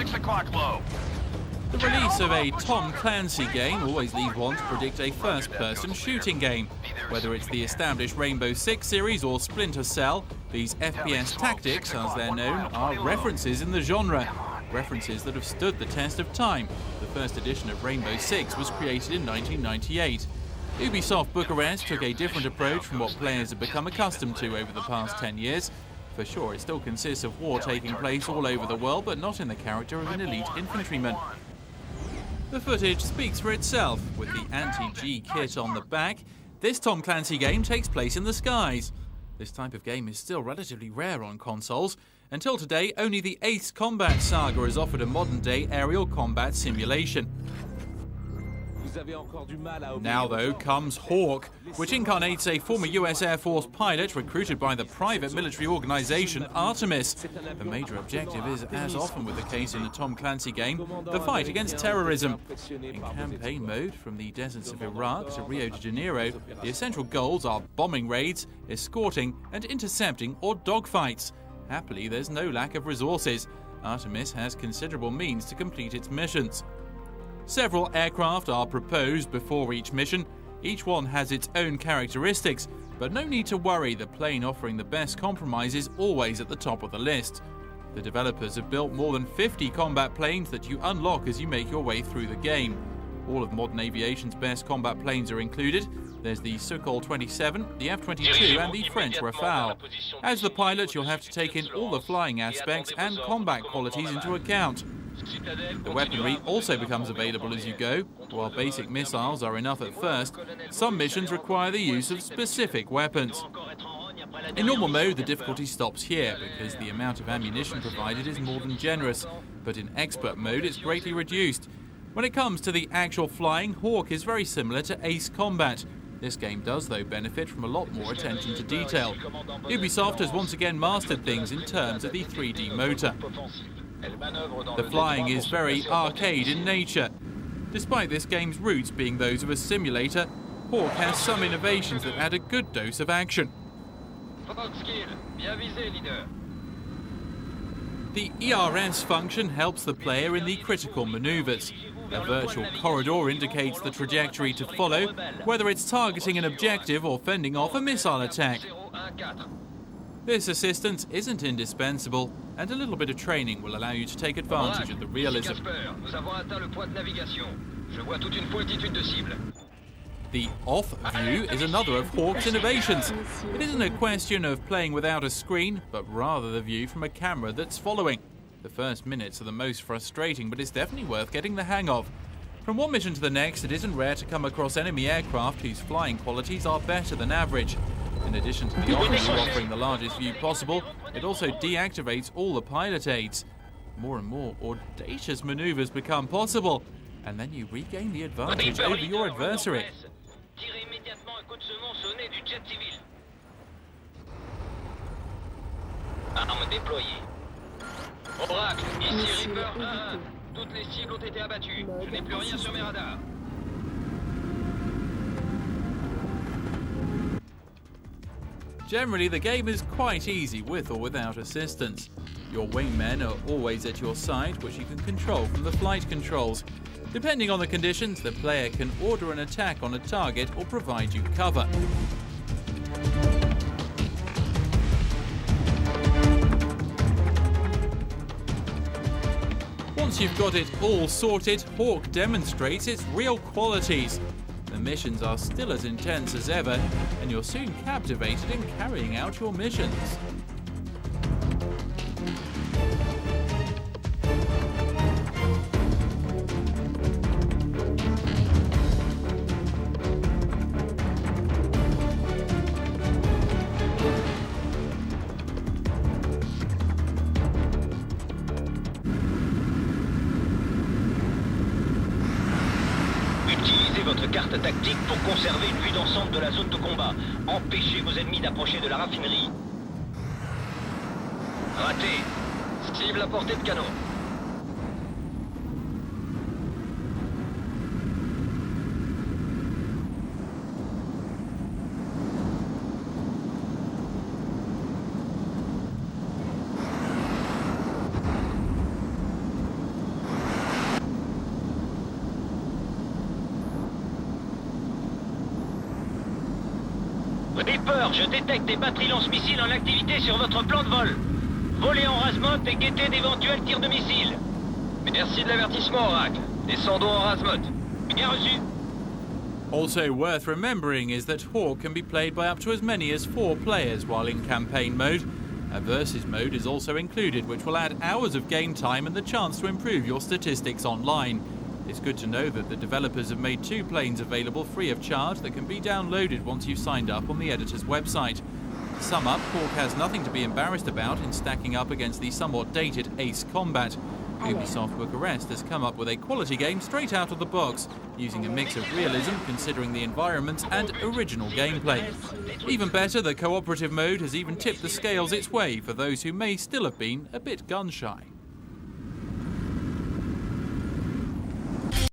6 o'clock low. The release of a Tom Clancy game always leaves one to predict a first-person shooting game. Whether it's the established Rainbow Six series or Splinter Cell, these FPS Tactics, as they're known, are references in the genre. References that have stood the test of time. The first edition of Rainbow Six was created in 1998. Ubisoft Bucharest took a different approach from what players have become accustomed to over the past 10 years. For sure, it still consists of war taking place all over the world, but not in the character of an elite infantryman. The footage speaks for itself. With the anti-G kit on the back, this Tom Clancy game takes place in the skies. This type of game is still relatively rare on consoles. Until today, only the Ace Combat saga has offered a modern-day aerial combat simulation. Now, though, comes HAWX, which incarnates a former US Air Force pilot recruited by the private military organization Artemis. The major objective is, as often with the case in the Tom Clancy game, the fight against terrorism. In campaign mode, from the deserts of Iraq to Rio de Janeiro, the essential goals are bombing raids, escorting and intercepting or dogfights. Happily, there's no lack of resources. Artemis has considerable means to complete its missions. Several aircraft are proposed before each mission. Each one has its own characteristics, but no need to worry, the plane offering the best compromise is always at the top of the list. The developers have built more than 50 combat planes that you unlock as you make your way through the game. All of modern aviation's best combat planes are included. There's the Sukhoi 27, the F-22 and the French Rafale. As the pilot, you'll have to take in all the flying aspects and combat qualities into account. The weaponry also becomes available as you go. While basic missiles are enough at first, some missions require the use of specific weapons. In normal mode, the difficulty stops here, because the amount of ammunition provided is more than generous, but in expert mode it's greatly reduced. When it comes to the actual flying, HAWX is very similar to Ace Combat. This game does, though, benefit from a lot more attention to detail. Ubisoft has once again mastered things in terms of the 3D motor. The flying is very arcade in nature. Despite this game's roots being those of a simulator, HAWX has some innovations that add a good dose of action. The ERS function helps the player in the critical maneuvers. A virtual corridor indicates the trajectory to follow, whether it's targeting an objective or fending off a missile attack. This assistance isn't indispensable, and a little bit of training will allow you to take advantage of the realism. The off view is another of HAWX's innovations. It isn't a question of playing without a screen, but rather the view from a camera that's following. The first minutes are the most frustrating, but it's definitely worth getting the hang of. From one mission to the next, it isn't rare to come across enemy aircraft whose flying qualities are better than average. In addition to the off view offering the largest view possible, it also deactivates all the pilot aids. More and more audacious maneuvers become possible, and then you regain the advantage over your adversary. Arme déployée. Oracle, ici Reaper 1-1. Toutes les cibles ont été abattues. Je n'ai plus rien sur mes radars. Generally, the game is quite easy with or without assistance. Your wingmen are always at your side, which you can control from the flight controls. Depending on the conditions, the player can order an attack on a target or provide you cover. Once you've got it all sorted, HAWX demonstrates its real qualities. The missions are still as intense as ever, and you're soon captivated in carrying out your missions. Utilisez votre carte tactique pour conserver une vue d'ensemble de la zone de combat. Empêchez vos ennemis d'approcher de la raffinerie. Raté. Cible à portée de canon. Reaper, je détecte des batteries lance-missiles en activité sur votre plan de vol. Volez en rase-motte et guettez d'éventuels tirs de missiles. Merci de l'avertissement, Oracle. Descendons en rase-motte. Bien reçu. Also worth remembering is that Hawk can be played by up to as many as 4 players while in campaign mode. A versus mode is also included, which will add hours of game time and the chance to improve your statistics online. It's good to know that the developers have made 2 planes available free of charge that can be downloaded once you've signed up on the editor's website. To sum up, Hawk has nothing to be embarrassed about in stacking up against the somewhat dated Ace Combat. Ubisoft Bucharest has come up with a quality game straight out of the box, using a mix of realism considering the environments and original gameplay. Even better, the cooperative mode has even tipped the scales its way for those who may still have been a bit gun-shy.